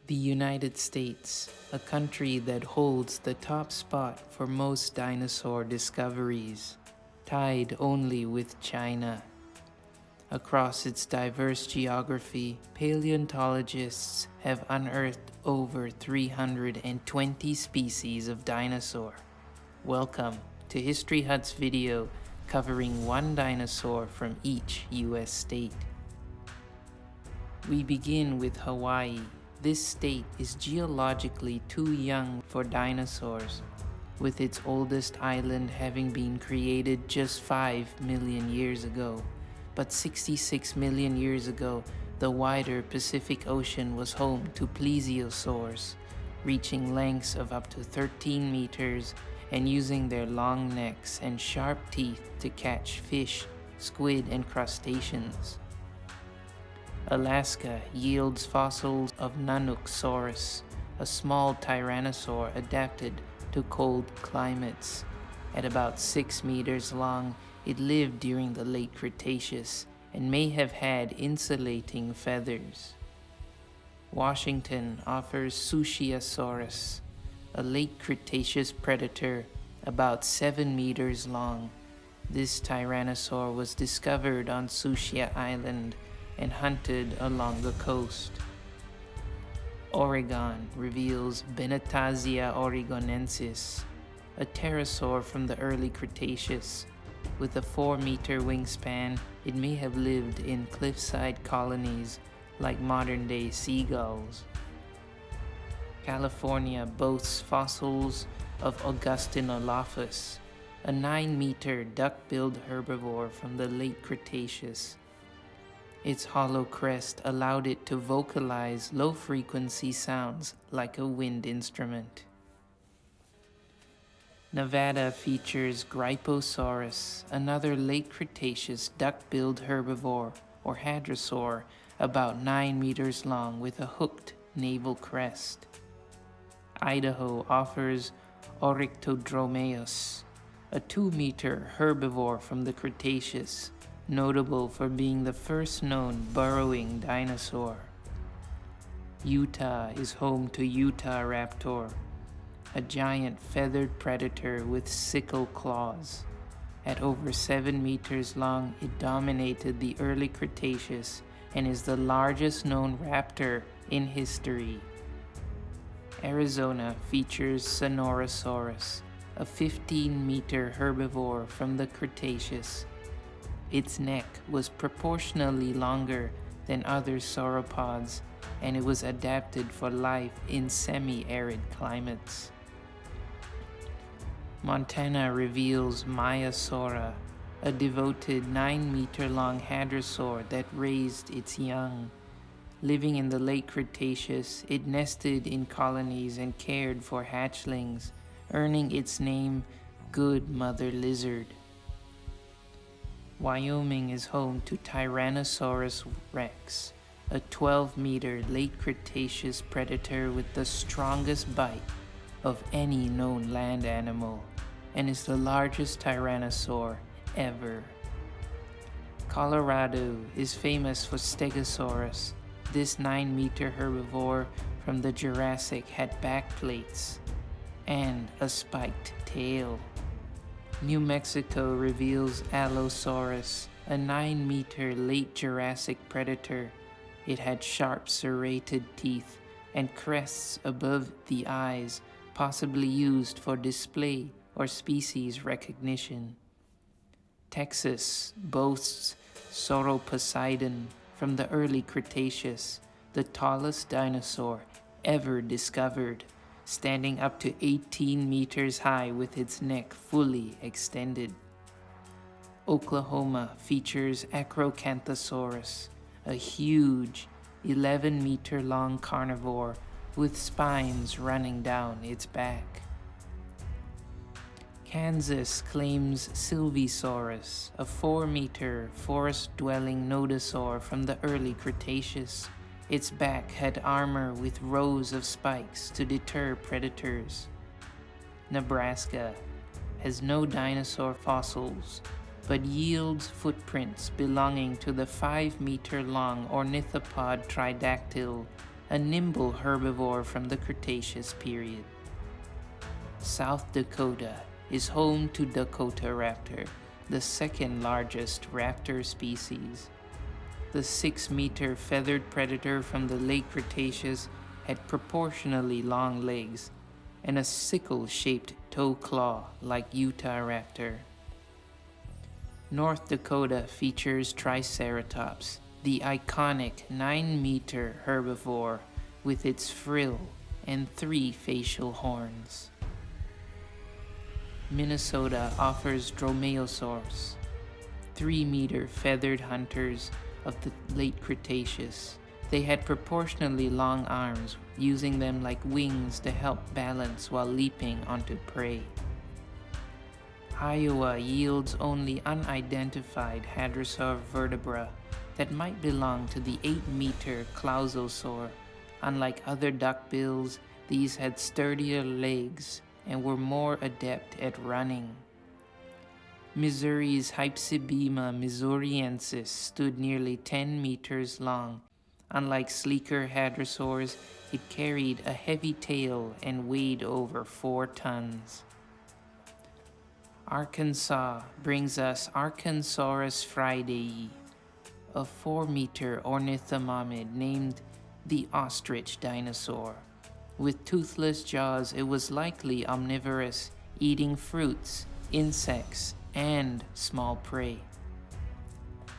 The United States, a country that holds the top spot for most dinosaur discoveries, tied only with China. Across its diverse geography, paleontologists have unearthed over 320 species of dinosaur. Welcome to History Hut's video covering one dinosaur from each US state. We begin with Hawaii. This state is geologically too young for dinosaurs, with its oldest island having been created just 5 million years ago. But 66 million years ago, the wider Pacific Ocean was home to Plesiosaurs, reaching lengths of up to 13 meters and using their long necks and sharp teeth to catch fish, squid, and crustaceans. Alaska yields fossils of Nanooksaurus, a small tyrannosaur adapted to cold climates. At about 6 meters long, it lived during the late Cretaceous and may have had insulating feathers. Washington offers Sushiasaurus, a late Cretaceous predator about 7 meters long. This tyrannosaur was discovered on Sushia Island and hunted along the coast. Oregon reveals Benetazia oregonensis, a pterosaur from the early Cretaceous. With a 4-meter wingspan, it may have lived in cliffside colonies like modern-day seagulls. California boasts fossils of Augustinolophus, a 9-meter duck-billed herbivore from the late Cretaceous. Its hollow crest allowed it to vocalize low-frequency sounds like a wind instrument. Nevada features Gryposaurus, another late Cretaceous duck-billed herbivore or hadrosaur about 9 meters long with a hooked navel crest. Idaho offers Oryctodromeus, a 2-meter herbivore from the Cretaceous, notable for being the first known burrowing dinosaur. Utah is home to Utahraptor, a giant feathered predator with sickle claws. At over 7 meters long, it dominated the early Cretaceous and is the largest known raptor in history. Arizona features Sonorosaurus, a 15-meter herbivore from the Cretaceous. Its neck was proportionally longer than other sauropods, and it was adapted for life in semi-arid climates. Montana reveals Maiasaura, a devoted 9-meter-long hadrosaur that raised its young. Living in the late Cretaceous, it nested in colonies and cared for hatchlings, earning its name Good Mother Lizard. Wyoming is home to Tyrannosaurus rex, a 12-meter late Cretaceous predator with the strongest bite of any known land animal, and is the largest tyrannosaur ever. Colorado is famous for Stegosaurus. This 9-meter herbivore from the Jurassic had backplates and a spiked tail. New Mexico reveals Allosaurus, a 9-meter late Jurassic predator. It had sharp serrated teeth and crests above the eyes, possibly used for display or species recognition. Texas boasts Sauroposeidon from the early Cretaceous, the tallest dinosaur ever discovered, standing up to 18 meters high with its neck fully extended. Oklahoma features Acrocanthosaurus, a huge 11-meter-long carnivore with spines running down its back. Kansas claims Sylvisaurus, a 4-meter forest-dwelling nodosaur from the early Cretaceous. Its back had armor with rows of spikes to deter predators. Nebraska has no dinosaur fossils, but yields footprints belonging to the 5-meter-long ornithopod tridactyl, a nimble herbivore from the Cretaceous period. South Dakota is home to Dakota raptor, the second largest raptor species. The 6-meter feathered predator from the late Cretaceous had proportionally long legs and a sickle-shaped toe claw like Utah raptor. North Dakota features Triceratops, the iconic 9-meter herbivore with its frill and 3 facial horns. Minnesota offers Dromaeosaurs, 3-meter feathered hunters of the late Cretaceous. They had proportionally long arms, using them like wings to help balance while leaping onto prey. Iowa yields only unidentified hadrosaur vertebra that might belong to the 8-meter Plesiosaur. Unlike other duckbills, these had sturdier legs and were more adept at running. Missouri's Hypsibema missouriensis stood nearly 10 meters long. Unlike sleeker hadrosaurs, it carried a heavy tail and weighed over 4 tons. Arkansas brings us Arkansaurus friedei, a 4-meter ornithomimid named the ostrich dinosaur. With toothless jaws, it was likely omnivorous, eating fruits, insects, and small prey.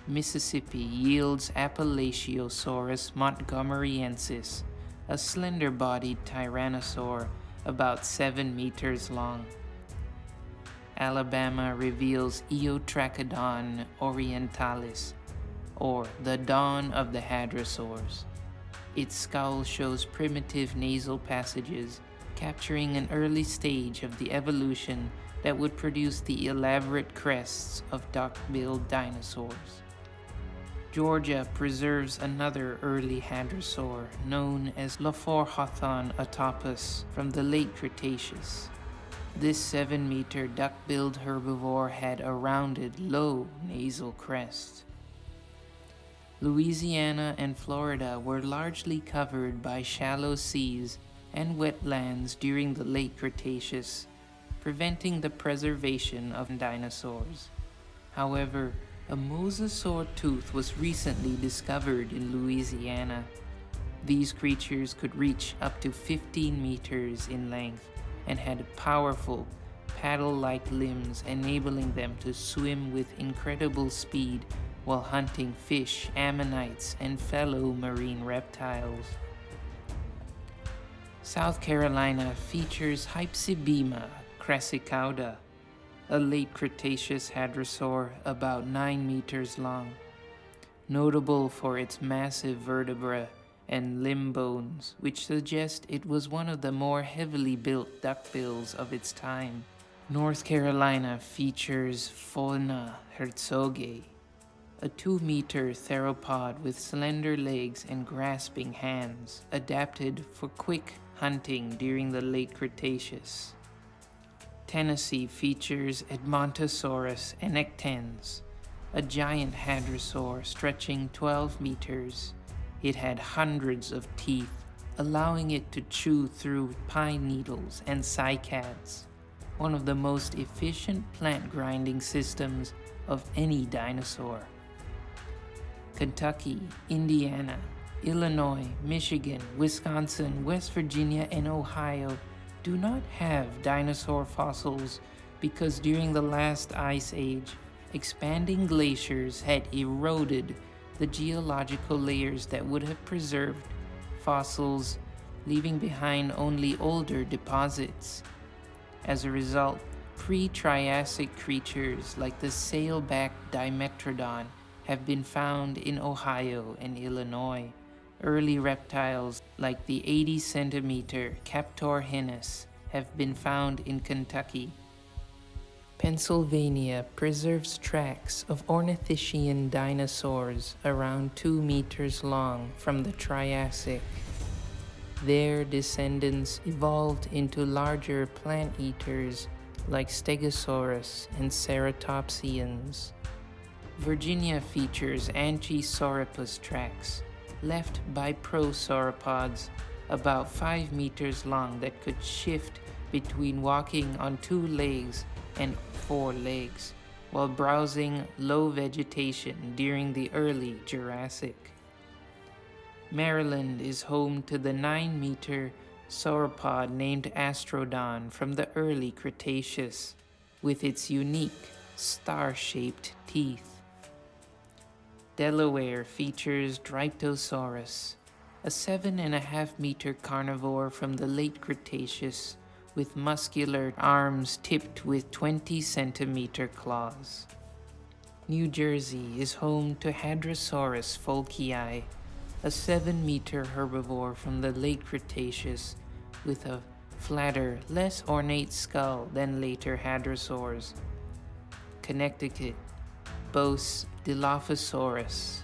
Mississippi yields Appalachiosaurus montgomeryensis, a slender-bodied tyrannosaur about 7 meters long. Alabama reveals Eotrachodon orientalis, or the dawn of the hadrosaurs. Its skull shows primitive nasal passages, capturing an early stage of the evolution that would produce the elaborate crests of duck-billed dinosaurs. Georgia preserves another early hadrosaur known as Lophorhothon atopus from the late Cretaceous. This 7-meter duck-billed herbivore had a rounded, low nasal crest. Louisiana and Florida were largely covered by shallow seas and wetlands during the late Cretaceous, preventing the preservation of dinosaurs. However, a mosasaur tooth was recently discovered in Louisiana. These creatures could reach up to 15 meters in length and had powerful, paddle-like limbs enabling them to swim with incredible speed while hunting fish, ammonites, and fellow marine reptiles. South Carolina features Hypsibema crassicauda, a late Cretaceous hadrosaur about 9 meters long. Notable for its massive vertebrae and limb bones, which suggest it was one of the more heavily built duckbills of its time. North Carolina features Fauna herzogi, a 2-meter theropod with slender legs and grasping hands, adapted for quick hunting during the late Cretaceous. Tennessee features Edmontosaurus annectens, a giant hadrosaur stretching 12 meters. It had hundreds of teeth, allowing it to chew through pine needles and cycads, one of the most efficient plant grinding systems of any dinosaur. Kentucky, Indiana, Illinois, Michigan, Wisconsin, West Virginia, and Ohio do not have dinosaur fossils because during the last ice age, expanding glaciers had eroded the geological layers that would have preserved fossils, leaving behind only older deposits. As a result, pre-Triassic creatures like the sailback Dimetrodon have been found in Ohio and Illinois. Early reptiles like the 80-centimeter Captorhinus have been found in Kentucky. Pennsylvania preserves tracks of ornithischian dinosaurs around 2 meters long from the Triassic. Their descendants evolved into larger plant eaters like Stegosaurus and Ceratopsians. Virginia features Anchisaurus tracks, left by prosauropods about 5 meters long that could shift between walking on 2 legs and 4 legs while browsing low vegetation during the early Jurassic. Maryland is home to the 9-meter sauropod named Astrodon from the early Cretaceous, with its unique star-shaped teeth. Delaware features Icthyosaurus, a 7.5-meter carnivore from the late Cretaceous with muscular arms tipped with 20-centimeter claws. New Jersey is home to Hadrasaurus folkii, a 7-meter herbivore from the late Cretaceous with a flatter, less ornate skull than later hadrosaurs. Connecticut boasts Dilophosaurus,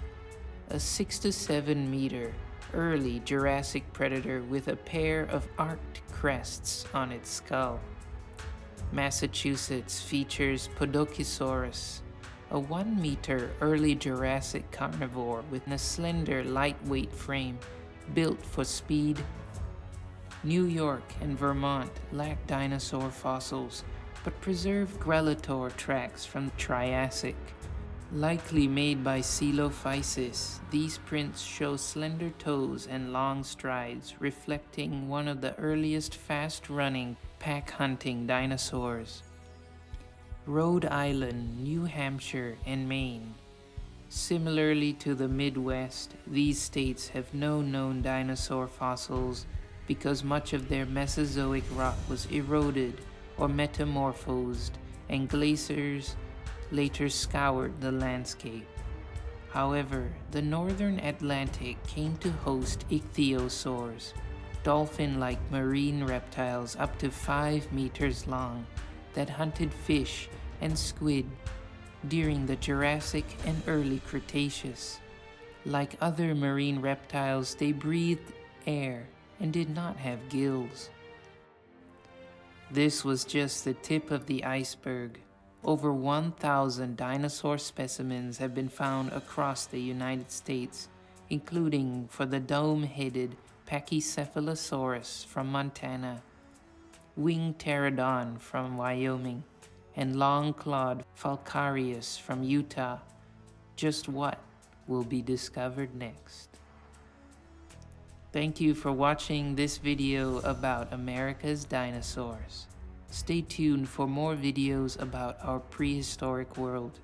a 6 to 7 meter early Jurassic predator with a pair of arched crests on its skull. Massachusetts features Podokesaurus, a 1-meter early Jurassic carnivore with a slender, lightweight frame built for speed. New York and Vermont lack dinosaur fossils, but preserve Coelophysis tracks from Triassic. Likely made by Coelophysis, these prints show slender toes and long strides, reflecting one of the earliest fast-running, pack-hunting dinosaurs. Rhode Island, New Hampshire, and Maine. Similarly to the Midwest, these states have no known dinosaur fossils because much of their Mesozoic rock was eroded or metamorphosed, and glaciers later scoured the landscape. However, the northern Atlantic came to host Icthyosaurs, dolphin-like marine reptiles up to 5 meters long that hunted fish and squid during the Jurassic and early Cretaceous. Like other marine reptiles, they breathed air and did not have gills. This was just the tip of the iceberg. Over 1,000 dinosaur specimens have been found across the United States, including for the dome-headed Pachycephalosaurus from Montana, winged pterodon from Wyoming, and long-clawed Falcarius from Utah. Just what will be discovered next? Thank you for watching this video about America's dinosaurs. Stay tuned for more videos about our prehistoric world.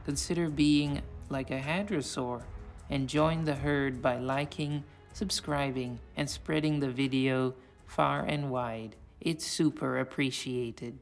Consider being like a hadrosaur and join the herd by liking, subscribing, and spreading the video far and wide. It's super appreciated.